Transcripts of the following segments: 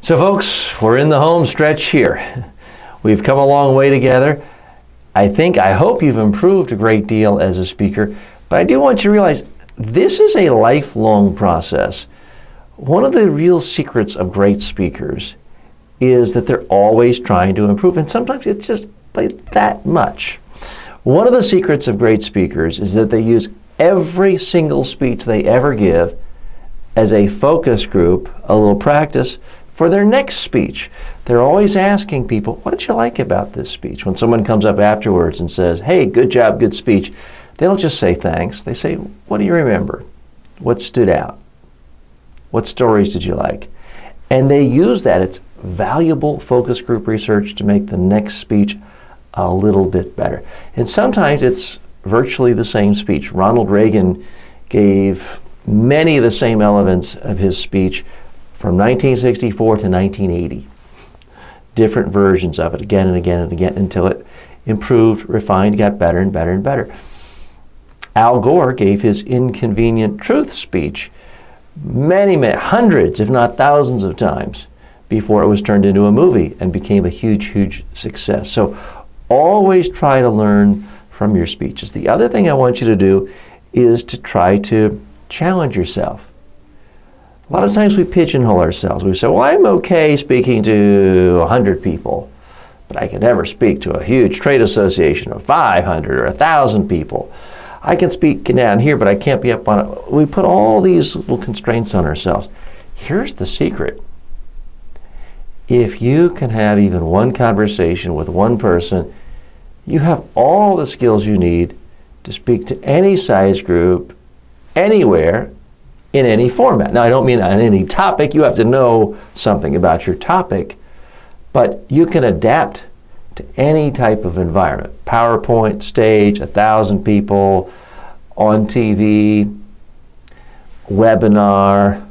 So folks, we're in the home stretch here. We've come a long way together. I hope you've improved a great deal as a speaker, but I do want you to realize this is a lifelong process. One of the real secrets of great speakers is that they're always trying to improve, and sometimes it's just by that much. One of the secrets of great speakers is that they use every single speech they ever give as a focus group, a little practice for their next speech. They're always asking people, what did you like about this speech? When someone comes up afterwards and says, hey, good job, good speech, they don't just say thanks. They say, what do you remember? What stood out? What stories did you like? And they use that. It's valuable focus group research to make the next speech a little bit better. And sometimes it's virtually the same speech. Ronald Reagan gave many of the same elements of his speech from 1964 to 1980. Different versions of it again and again and again until it improved, refined, got better and better and better. Al Gore gave his Inconvenient Truth speech many, hundreds, if not thousands of times before it was turned into a movie and became a huge, huge success. So always try to learn from your speeches. The other thing I want you to do is to try to challenge yourself. A lot of times we pigeonhole ourselves. We say, well, I'm okay speaking to 100 people, but I can never speak to a huge trade association of 500 or 1,000 people. I can speak down here, but I can't be up on it. We put all these little constraints on ourselves. Here's the secret. If you can have even one conversation with one person, you have all the skills you need to speak to any size group, anywhere, in any format. Now, I don't mean on any topic. You have to know something about your topic, but you can adapt to any type of environment. PowerPoint, stage, 1,000 people, on TV, webinar,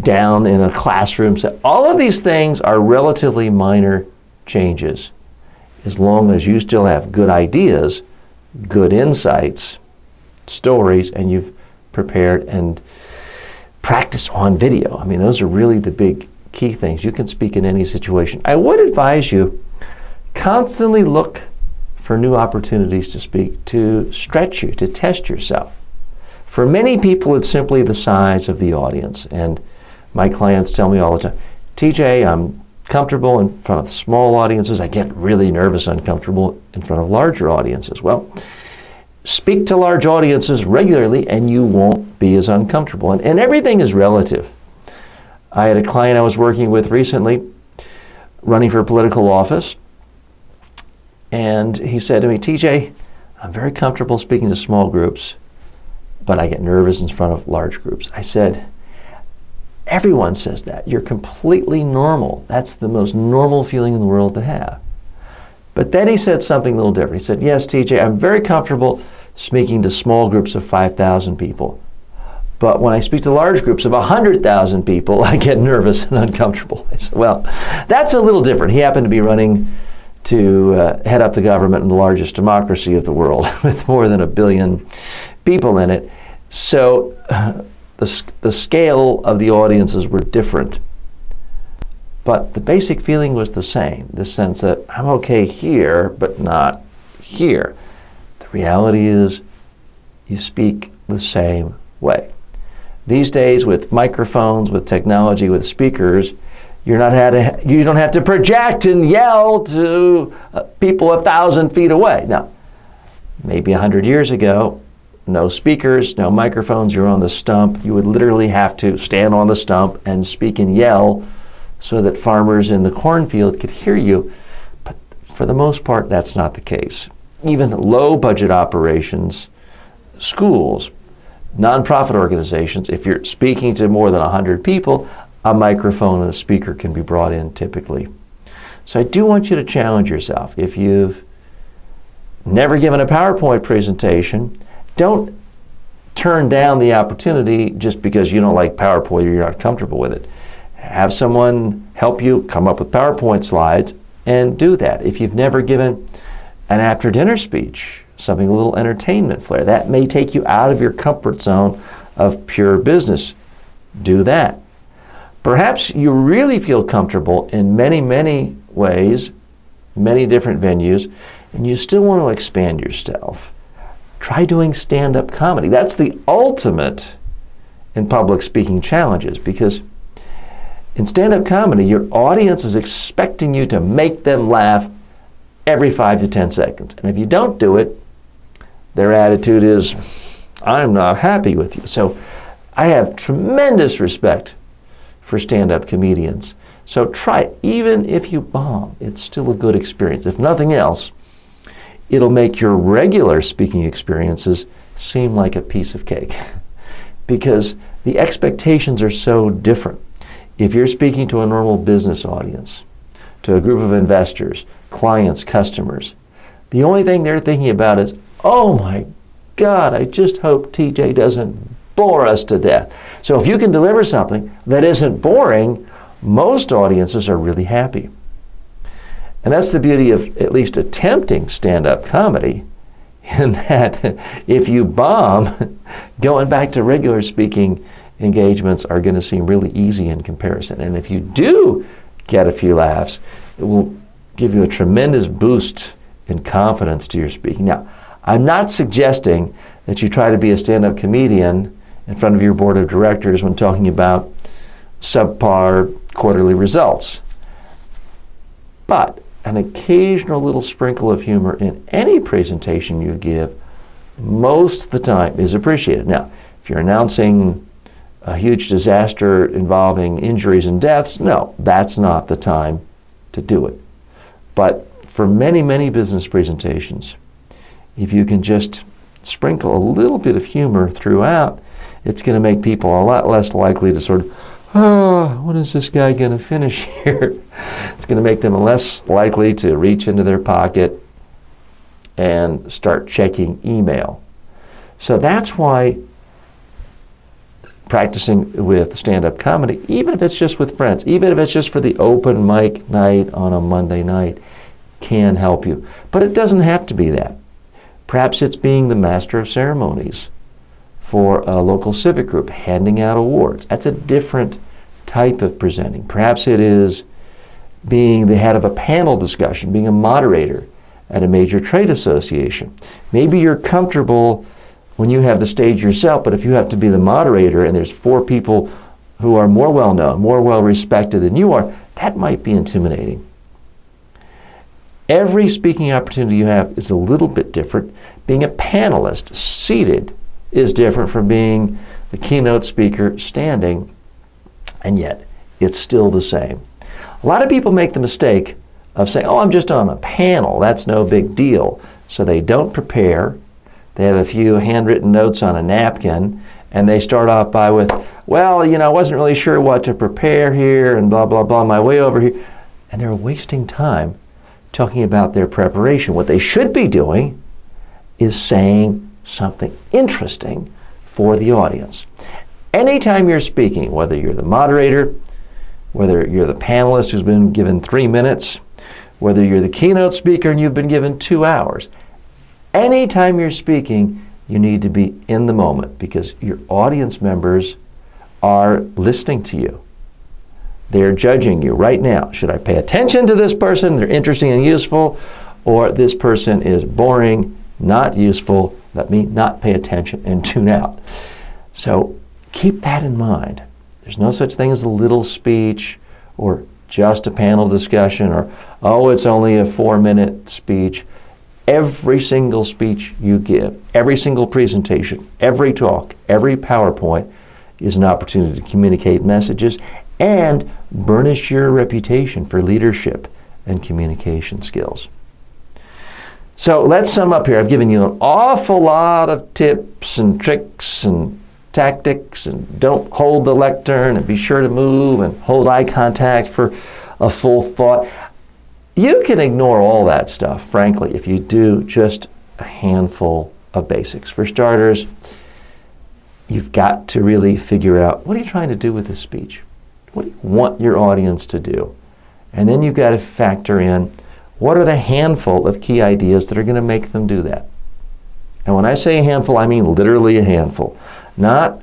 down in a classroom. So all of these things are relatively minor changes as long as you still have good ideas, good insights, stories, and you've prepared and practiced on video. I mean, those are really the big key things. You can speak in any situation. I would advise you constantly look for new opportunities to speak, to stretch you, to test yourself. For many people, it's simply the size of the audience. And my clients tell me all the time, TJ, I'm comfortable in front of small audiences. I get really nervous, uncomfortable in front of larger audiences. Well, speak to large audiences regularly and you won't be as uncomfortable. And everything is relative. I had a client I was working with recently running for political office, and he said to me, TJ, I'm very comfortable speaking to small groups, but I get nervous in front of large groups. I said, everyone says that. You're completely normal. That's the most normal feeling in the world to have. But then he said something a little different. He said, yes, TJ, I'm very comfortable speaking to small groups of 5,000 people. But when I speak to large groups of 100,000 people, I get nervous and uncomfortable. I said, well, that's a little different. He happened to be running to head up the government in the largest democracy of the world with more than 1 billion people in it. So the scale of the audiences were different. But the basic feeling was the same, the sense that I'm okay here, but not here. The reality is you speak the same way. These days with microphones, with technology, with speakers, you don't have to project and yell to people 1,000 feet away. Now, maybe 100 years ago, no speakers, no microphones, you're on the stump. You would literally have to stand on the stump and speak and yell so that farmers in the cornfield could hear you. But for the most part, that's not the case. Even low budget operations, schools, nonprofit organizations, if you're speaking to more than 100 people, a microphone and a speaker can be brought in typically. So I do want you to challenge yourself. If you've never given a PowerPoint presentation, don't turn down the opportunity just because you don't like PowerPoint or you're not comfortable with it. Have someone help you come up with PowerPoint slides and do that. If you've never given an after-dinner speech, something a little entertainment flair, that may take you out of your comfort zone of pure business. Do that. Perhaps you really feel comfortable in many, many ways, many different venues, and you still want to expand yourself. Try doing stand-up comedy. That's the ultimate in public speaking challenges, because in stand-up comedy, your audience is expecting you to make them laugh every 5 to 10 seconds. And if you don't do it, their attitude is, I'm not happy with you. So I have tremendous respect for stand-up comedians. So try it. Even if you bomb, it's still a good experience. If nothing else, it'll make your regular speaking experiences seem like a piece of cake because the expectations are so different. If you're speaking to a normal business audience, to a group of investors, clients, customers, the only thing they're thinking about is, oh my God, I just hope TJ doesn't bore us to death. So if you can deliver something that isn't boring, most audiences are really happy. And that's the beauty of at least attempting stand-up comedy, in that if you bomb, going back to regular speaking engagements are going to seem really easy in comparison. And if you do get a few laughs, it will give you a tremendous boost in confidence to your speaking. Now, I'm not suggesting that you try to be a stand-up comedian in front of your board of directors when talking about subpar quarterly results. But an occasional little sprinkle of humor in any presentation you give most of the time is appreciated. Now, if you're announcing a huge disaster involving injuries and deaths, no, that's not the time to do it. But for many, many business presentations, if you can just sprinkle a little bit of humor throughout, it's going to make people a lot less likely to sort of, oh, when is this guy going to finish here? It's going to make them less likely to reach into their pocket and start checking email. So that's why practicing with stand-up comedy, even if it's just with friends, even if it's just for the open mic night on a Monday night, can help you. But it doesn't have to be that. Perhaps it's being the master of ceremonies for a local civic group, handing out awards. That's a different type of presenting. Perhaps it is being the head of a panel discussion, being a moderator at a major trade association. Maybe you're comfortable when you have the stage yourself, but if you have to be the moderator and there's 4 people who are more well-known, more well-respected than you are, that might be intimidating. Every speaking opportunity you have is a little bit different. Being a panelist seated is different from being the keynote speaker standing, and yet it's still the same. A lot of people make the mistake of saying, oh, I'm just on a panel, that's no big deal. So they don't prepare, they have a few handwritten notes on a napkin, and they start off by with, well, I wasn't really sure what to prepare here, and blah, blah, blah, my way over here. And they're wasting time talking about their preparation. What they should be doing is saying something interesting for the audience. Anytime you're speaking, whether you're the moderator, whether you're the panelist who's been given 3 minutes, whether you're the keynote speaker and you've been given 2 hours, anytime you're speaking, you need to be in the moment because your audience members are listening to you. They're judging you right now. Should I pay attention to this person? They're interesting and useful, or this person is boring, not useful. Let me not pay attention and tune out. So keep that in mind. There's no such thing as a little speech or just a panel discussion or, oh, it's only a 4-minute speech. Every single speech you give, every single presentation, every talk, every PowerPoint is an opportunity to communicate messages and burnish your reputation for leadership and communication skills. So let's sum up here. I've given you an awful lot of tips and tricks and tactics, and don't hold the lectern, and be sure to move and hold eye contact for a full thought. You can ignore all that stuff, frankly, if you do just a handful of basics. For starters, you've got to really figure out, what are you trying to do with this speech? What do you want your audience to do? And then you've got to factor in, what are the handful of key ideas that are going to make them do that? And when I say a handful, I mean literally a handful. Not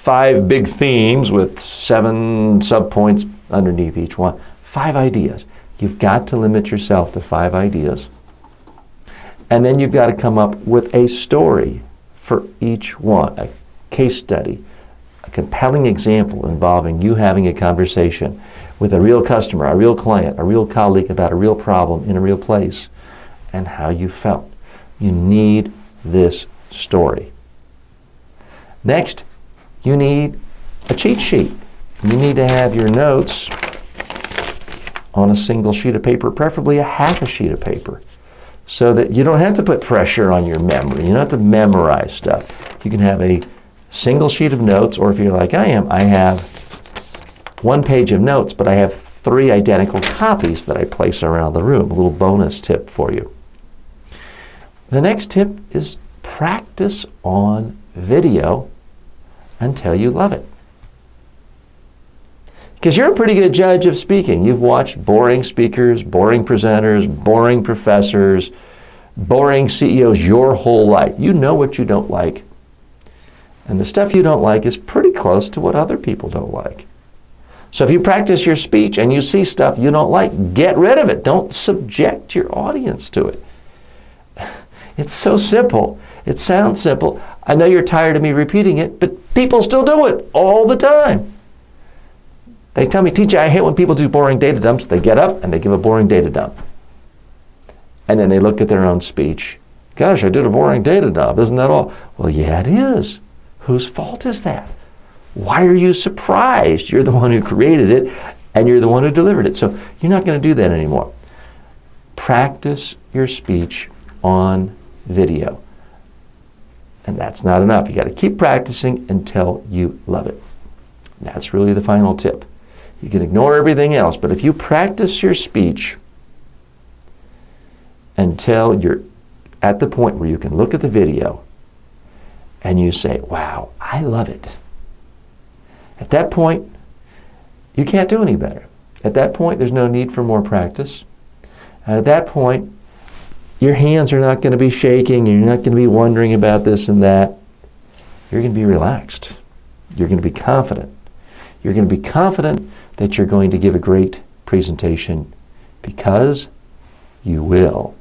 5 big themes with 7 subpoints underneath each one. 5 ideas. You've got to limit yourself to 5 ideas. And then you've got to come up with a story for each one, a case study, a compelling example involving you having a conversation with a real customer, a real client, a real colleague about a real problem in a real place, and how you felt. You need this story. Next, you need a cheat sheet. You need to have your notes on a single sheet of paper, preferably a half a sheet of paper, so that you don't have to put pressure on your memory. You don't have to memorize stuff. You can have a single sheet of notes, or if you're like I am, I have 1 page of notes, but I have 3 identical copies that I place around the room. A little bonus tip for you. The next tip is practice on video until you love it. Because you're a pretty good judge of speaking. You've watched boring speakers, boring presenters, boring professors, boring CEOs your whole life. You know what you don't like. And the stuff you don't like is pretty close to what other people don't like. So if you practice your speech and you see stuff you don't like, get rid of it. Don't subject your audience to it. It's so simple. It sounds simple. I know you're tired of me repeating it, but people still do it all the time. They tell me, TJ, I hate when people do boring data dumps. They get up and they give a boring data dump. And then they look at their own speech. Gosh, I did a boring data dump. Isn't that all? Well, yeah, it is. Whose fault is that? Why are you surprised? You're the one who created it and you're the one who delivered it. So you're not going to do that anymore. Practice your speech on video. And that's not enough. You got to keep practicing until you love it. That's really the final tip. You can ignore everything else, but if you practice your speech until you're at the point where you can look at the video and you say, wow, I love it. At that point, you can't do any better. At that point, there's no need for more practice. And at that point, your hands are not going to be shaking, and you're not going to be wondering about this and that. You're going to be relaxed. You're going to be confident. You're going to be confident that you're going to give a great presentation because you will.